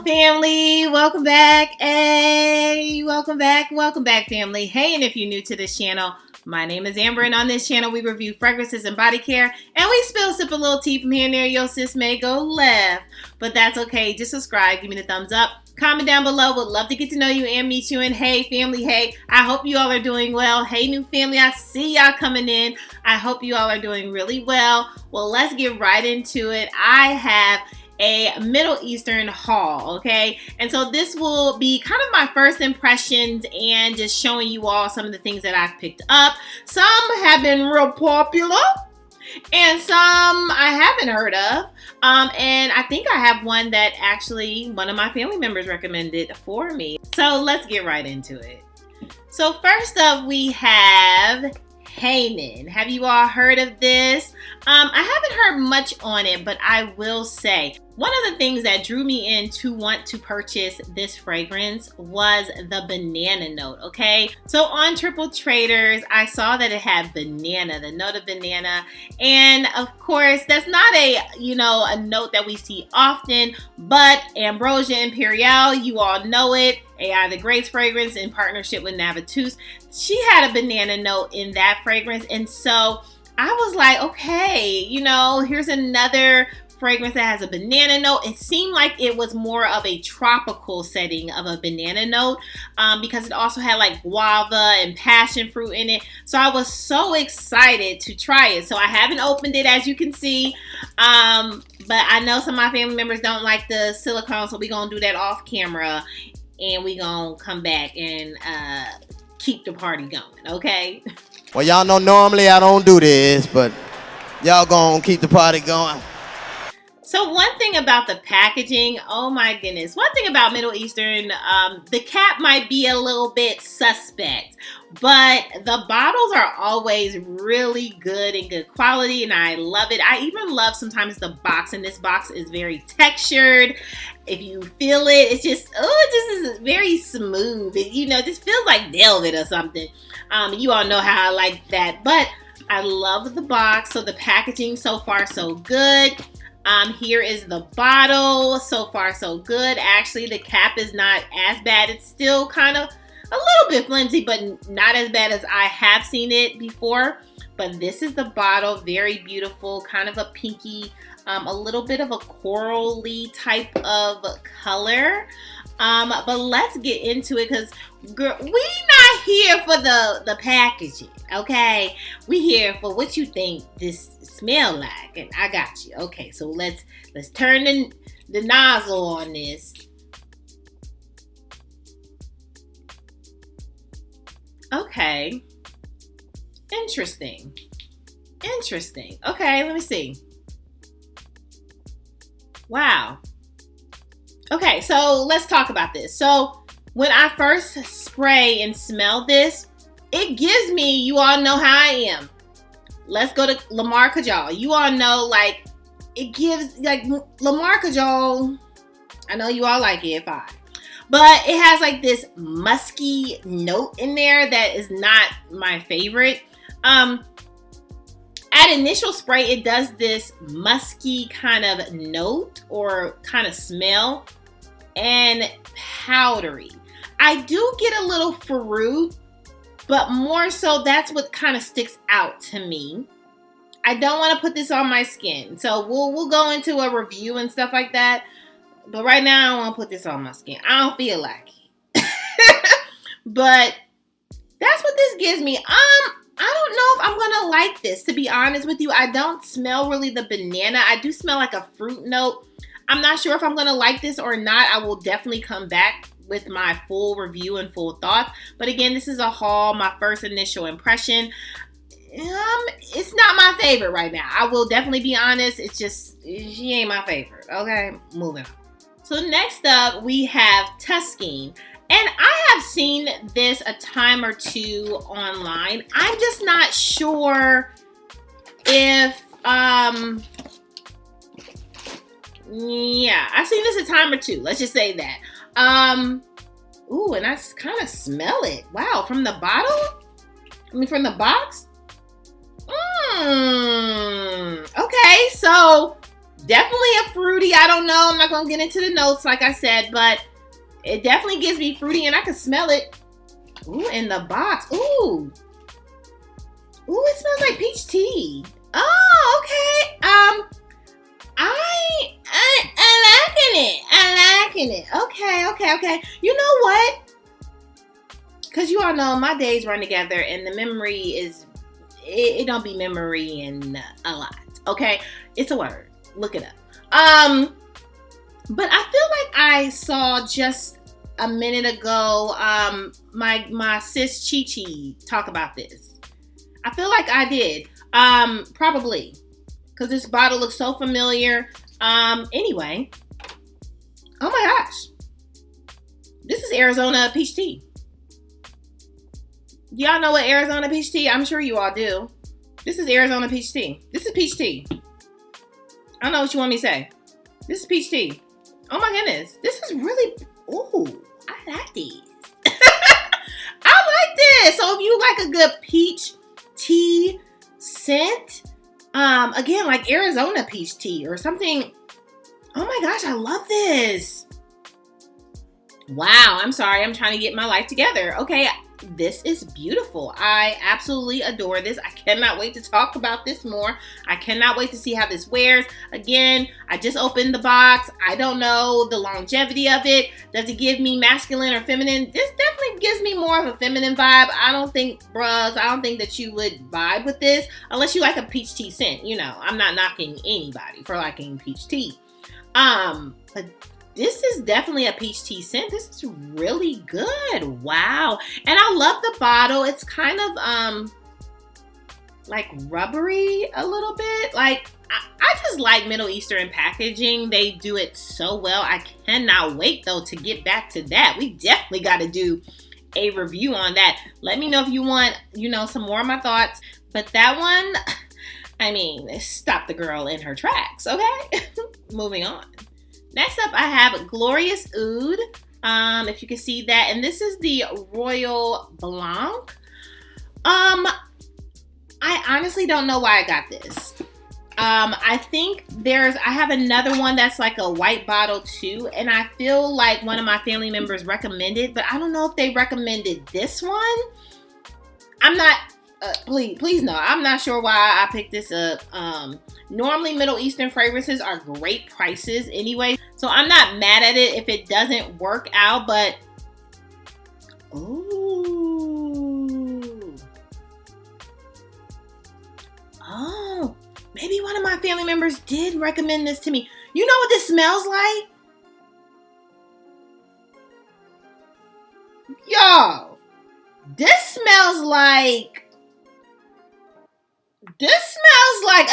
family, welcome back. Hey, welcome back family. Hey, and if you're new to this channel, my name is Amber, and on this channel we review fragrances and body care, and we sip a little tea from here and there. Your sis may go left, but that's okay. Just subscribe, give me the thumbs up, comment down below. Would love to get to know you and meet you. And hey family, hey, I hope you all are doing well. Hey new family, I see y'all coming in. I hope you all are doing really well. Well, let's get right into it. I have a Middle Eastern haul, okay? And so this will be kind of my first impressions and just showing you all some of the things that I've picked up. Some have been real popular and some I haven't heard of. And I think I have one that actually one of my family members recommended for me. So let's get right into it. So first up we have Hanan. Have you all heard of this? I haven't heard much on it, but I will say one of the things that drew me in to want to purchase this fragrance was the banana note, okay? So on Triple Traders, I saw that it had banana, the note of banana. And of course, that's not a note that we see often, but Ambrosia Imperial, you all know it. AI the Great's fragrance in partnership with Navatus. She had a banana note in that fragrance. And so I was like, okay, here's another fragrance that has a banana note. It seemed like it was more of a tropical setting of a banana note because it also had like guava and passion fruit in it. So I was so excited to try it. So I haven't opened it, as you can see. But I know some of my family members don't like the silicone, so we're going to do that off camera. And we gonna come back and keep the party going, okay? Well, y'all know normally I don't do this, but y'all gonna keep the party going. So one thing about the packaging, oh my goodness. One thing about Middle Eastern, the cap might be a little bit suspect, but the bottles are always really good and good quality, and I love it. I even love sometimes the box, and this box is very textured. If you feel it, it's just, it just is very smooth. It, just feels like velvet or something. You all know how I like that, but I love the box. So the packaging so far so good. Here is the bottle. So far so good. Actually, the cap is not as bad. It's still kind of a little bit flimsy, but not as bad as I have seen it before. But this is the bottle. Very beautiful, kind of a pinky, a little bit of a corally type of color. But let's get into it, because girl, we not here for the packaging, okay? We here for what you think this smell like, and I got you. Okay, so let's turn the nozzle on this. Okay. Interesting. Okay, let me see. Wow. Okay, so let's talk about this. So when I first spray and smell this, it gives me, you all know how I am. Let's go to Lamar Kajal. You all know, like, it gives, like, Lamar Kajal, I know you all like it, fine. But it has, like, this musky note in there that is not my favorite. At initial spray, it does this musky kind of note or kind of smell and powdery. I do get a little fruit, but more so that's what kind of sticks out to me. I don't want to put this on my skin, so we'll go into a review and stuff like that. But right now, I don't want to put this on my skin. I don't feel like it. But that's what this gives me. I don't know if I'm gonna like this, to be honest with you. I don't smell really the banana. I do smell like a fruit note. I'm not sure if I'm gonna like this or not. I will definitely come back with my full review and full thoughts. But again, this is a haul, my first initial impression. It's not my favorite right now. I will definitely be honest. It's just, she ain't my favorite. Okay, moving on. So next up, we have Taskeen. And I have seen this a time or two online. I'm just not sure if, yeah, I've seen this a time or two. Let's just say that. Ooh, and I kind of smell it. Wow, from the bottle? I mean, from the box? Okay, so Definitely a fruity. I don't know. I'm not going to get into the notes like I said, but it definitely gives me fruity and I can smell it. Ooh, in the box. Ooh. Ooh, it smells like peach tea. Oh, okay. I liking it. I liking it. Okay. You know what? Because you all know my days run together and the memory is, it don't be memory and a lot. Okay? It's a word. Look it up. But I feel like I saw just a minute ago my sis Chi Chi talk about this. I feel like I did. Probably. Because this bottle looks so familiar. Anyway. Oh my gosh. This is Arizona peach tea. Y'all know what Arizona peach tea? I'm sure you all do. This is Arizona peach tea. This is peach tea. I don't know what you want me to say. This is peach tea. Oh my goodness. This is really... Ooh, I like these. I like this. So if you like a good peach tea scent, again, like Arizona peach tea or something. Oh my gosh, I love this. Wow, I'm sorry. I'm trying to get my life together. Okay, this is beautiful. I absolutely adore this. I cannot wait to talk about this more. I cannot wait to see how this wears. Again, I just opened the box. I don't know the longevity of it. Does it give me masculine or feminine? This definitely gives me more of a feminine vibe. I don't think that you would vibe with this unless you like a peach tea scent. You know, I'm not knocking anybody for liking peach tea. But this is definitely a peach tea scent. This is really good. Wow. And I love the bottle. It's kind of like rubbery a little bit. Like I just like Middle Eastern packaging. They do it so well. I cannot wait though to get back to that. We definitely got to do a review on that. Let me know if you want, some more of my thoughts. But that one, I mean, stop the girl in her tracks, okay? Moving on. Next up, I have Glorious Oud. If you can see that. And this is the Royal Blanc. I honestly don't know why I got this. I think I have another one that's like a white bottle too. And I feel like one of my family members recommended, but I don't know if they recommended this one. I'm not, please no, I'm not sure why I picked this up. Normally Middle Eastern fragrances are great prices anyway. So I'm not mad at it if it doesn't work out, but ooh. Oh, maybe one of my family members did recommend this to me. You know what this smells like? Yo, this smells like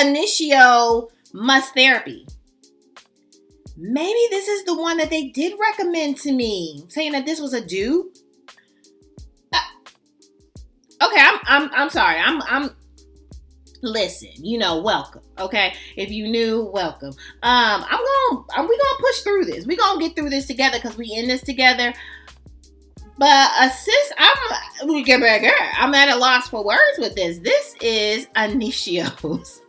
Initio Must Therapy. Maybe this is the one that they did recommend to me, saying that this was a dupe. Okay, I'm sorry. Listen, welcome. Okay, if you knew, welcome. We gonna push through this. We gonna get through this together because we in this together. But sis, I'm at a loss for words with this. This is Initio's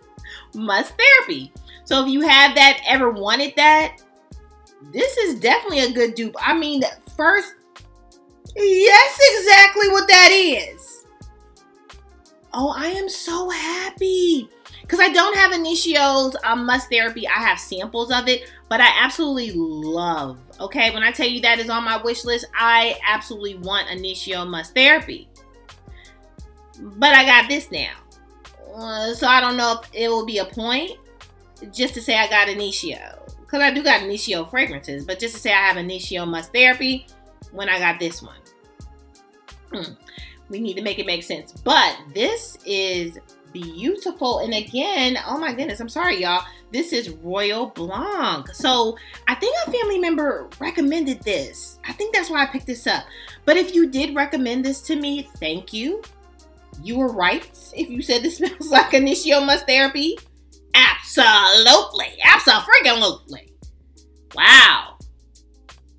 Must Therapy. So if you have that, ever wanted that, this is definitely a good dupe. I mean, first, yes, exactly what that is. Oh, I am so happy. Because I don't have Initio's Must Therapy. I have samples of it, but I absolutely love, okay? When I tell you that is on my wish list, I absolutely want Initio Must Therapy. But I got this now. So I don't know if it will be a point just to say I got Initio. Because I do got Initio fragrances, but just to say I have Initio Must Therapy when I got this one. We need to make it make sense. But this is beautiful. And again, oh my goodness, I'm sorry, y'all. This is Royal Blanc. So I think a family member recommended this. I think that's why I picked this up. But if you did recommend this to me, thank you. You were right. If you said this smells like Initio Must Therapy, absolutely. Absolutely. Wow.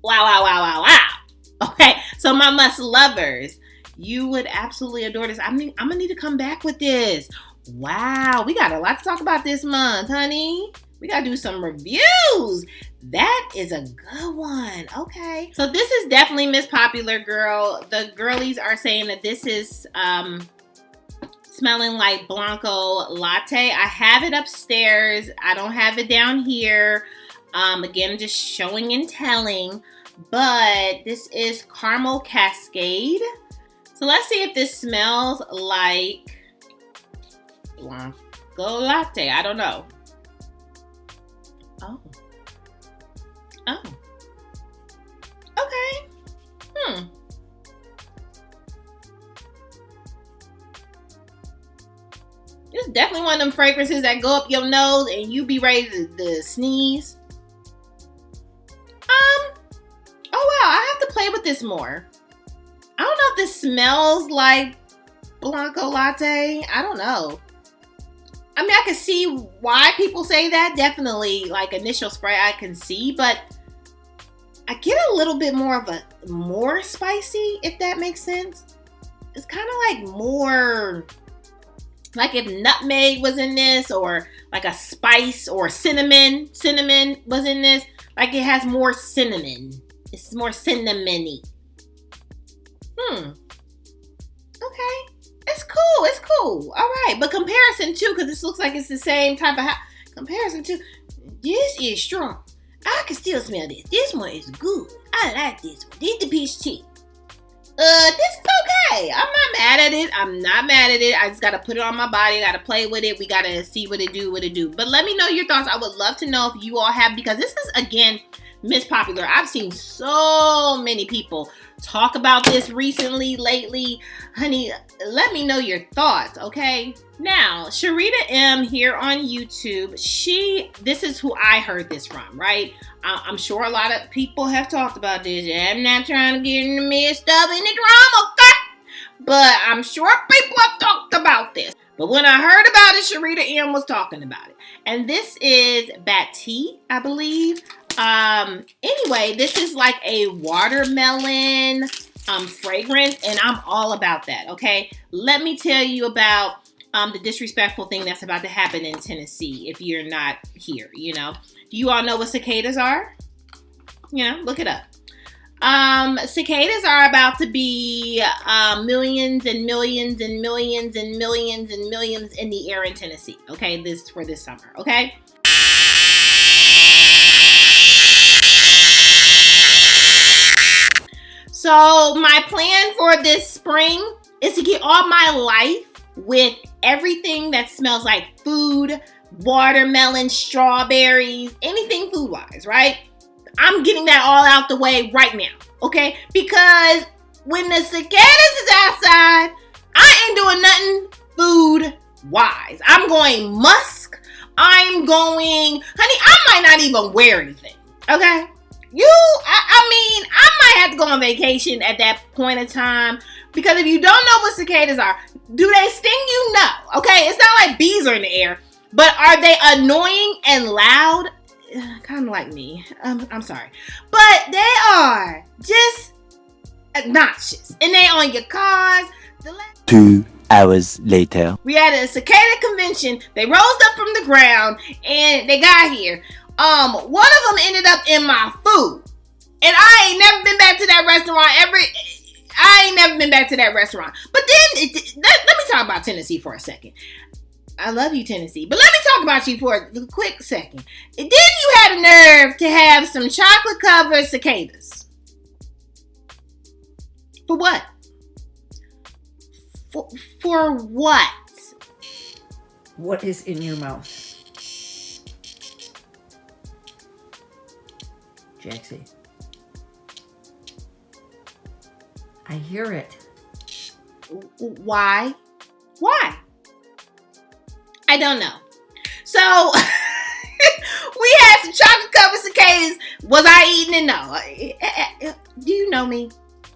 Wow. Okay, so my must lovers, you would absolutely adore this. I'm gonna need to come back with this. Wow, we got a lot to talk about this month, honey. We gotta do some reviews. That is a good one. Okay. So this is definitely Miss Popular Girl. The girlies are saying that this is smelling like Blanco Latte. I have it upstairs. I don't have it down here. Again, just showing and telling. But this is Caramel Cascade. So let's see if this smells like Blanco Latte. I don't know. Oh. Okay. It's definitely one of them fragrances that go up your nose and you be ready to sneeze. Oh wow, I have to play with this more. I don't know if this smells like Blanco Latte. I don't know. I mean, I can see why people say that. Definitely, like initial spray, I can see, but I get a little bit more of a more spicy, if that makes sense. It's kind of like more, like if nutmeg was in this, or like a spice, or cinnamon was in this. Like it has more cinnamon. It's more cinnamony. Okay. It's cool. It's cool. All right. But comparison to, because this looks like it's the same type of comparison to, this is strong. I can still smell this. This one is good. I like this one. This is the peach tea. This is okay. I'm not mad at it. I'm not mad at it. I just got to put it on my body. I got to play with it. We got to see what it do. But let me know your thoughts. I would love to know if you all have, because this is, again, Miss Popular. I've seen so many people talk about this recently, lately. Honey, let me know your thoughts, okay? Now, Sharita M here on YouTube, this is who I heard this from, right? I'm sure a lot of people have talked about this. I'm not trying to get in the midst of any drama, okay? But I'm sure people have talked about this. But when I heard about it, Sharita M was talking about it. And this is Batikh, I believe. Anyway, this is like a watermelon fragrance, and I'm all about that, okay? Let me tell you about the disrespectful thing that's about to happen in Tennessee if you're not here, you know. Do you all know what cicadas are? You know, look it up. Cicadas are about to be millions and millions and millions and millions and millions in the air in Tennessee, okay? This for this summer, okay? So my plan for this spring is to get all my life with everything that smells like food, watermelon, strawberries, anything food-wise, right? I'm getting that all out the way right now, okay? Because when the cicadas is outside, I ain't doing nothing food-wise. I'm going musk. I'm going, honey, I might not even wear anything, okay? I mean, I might have to go on vacation at that point in time, because if you don't know what cicadas are, do they sting you? No, okay? It's not like bees are in the air, but are they annoying and loud? Kind of like me. I'm sorry. But they are just obnoxious, and they on your cars. 2 hours later. We had a cicada convention. They rose up from the ground, and they got here. One of them ended up in my food. And I ain't never been back to that restaurant But then, let me talk about Tennessee for a second. I love you, Tennessee. But let me talk about you for a quick second. Then you had a nerve to have some chocolate-covered cicadas. For what? For what? What is in your mouth? Jaxie. I hear it. Why? Why? I don't know. So, we had some chocolate-covered cicadas. Was I eating it? No. Do you know me?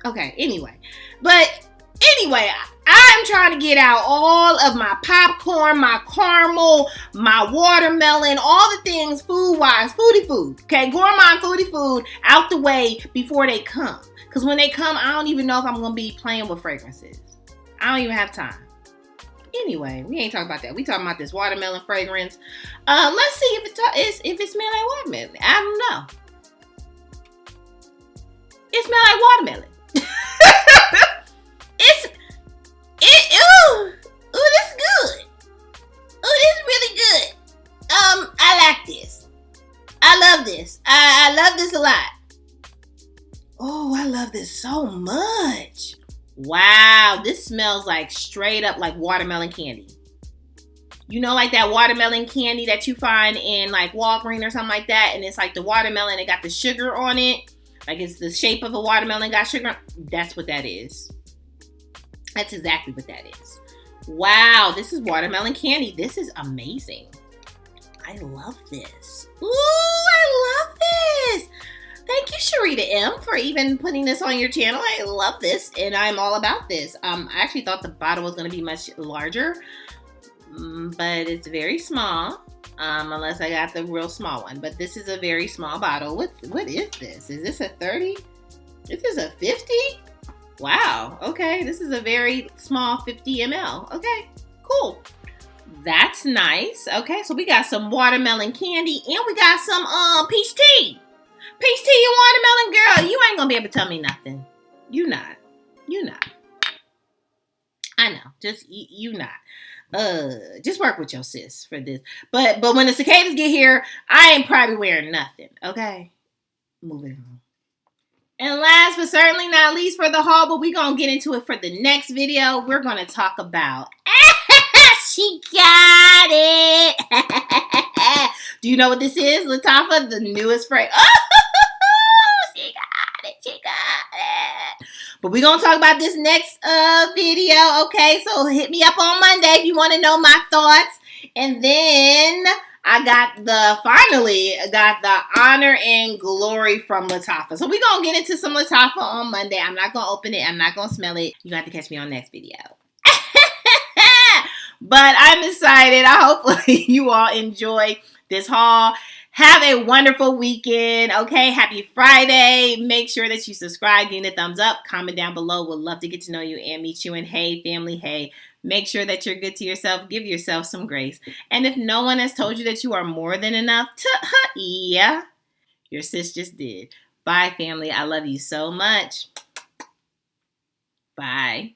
Okay, anyway. But, anyway, I'm trying to get out all of my popcorn, my caramel, my watermelon, all the things food-wise, foodie food, okay? Gourmand foodie food out the way before they come. Because when they come, I don't even know if I'm going to be playing with fragrances. I don't even have time. Anyway, we ain't talking about that. We talking about this watermelon fragrance. Let's see if it smells like watermelon. I don't know. It smells like watermelon. Ooh, this is good. Ooh, this is really good. I like this. I love this. I love this a lot. Oh, I love this so much. Wow, this smells like straight up like watermelon candy. You know, like that watermelon candy that you find in like Walgreens or something like that, and it's like the watermelon, it got the sugar on it. Like it's the shape of a watermelon, got sugar. That's what that is. That's exactly what that is. Wow, this is watermelon candy. This is amazing. I love this. Ooh, I love this. Thank you, Sharita M, for even putting this on your channel. I love this, and I'm all about this. I actually thought the bottle was going to be much larger, but it's very small, unless I got the real small one. But this is a very small bottle. What is this? Is this a 30? This is a 50? Wow. Okay, this is a very small 50 ml. Okay, cool. That's nice. Okay, so we got some watermelon candy, and we got some peach tea. Peach tea and watermelon, girl. You ain't gonna be able to tell me nothing. You not. I know. Just you not. Just work with your sis for this. But when the cicadas get here, I ain't probably wearing nothing. Okay? Moving on. And last but certainly not least for the haul, but we're gonna get into it for the next video. We're gonna talk about she got it. Do you know what this is, Latifah? The newest fragrance. She got it. But we're going to talk about this next video, okay? So hit me up on Monday if you want to know my thoughts. And then I finally got the honor and glory from Latifah. So we're going to get into some Latifah on Monday. I'm not going to open it. I'm not going to smell it. You got to catch me on next video. But I'm excited. Hopefully you all enjoy this haul. Have a wonderful weekend. Okay, happy Friday. Make sure that you subscribe, give it a thumbs up, comment down below. Would love to get to know you and meet you. And hey, family, hey, make sure that you're good to yourself. Give yourself some grace. And if no one has told you that you are more than enough, yeah, your sis just did. Bye, family. I love you so much. Bye.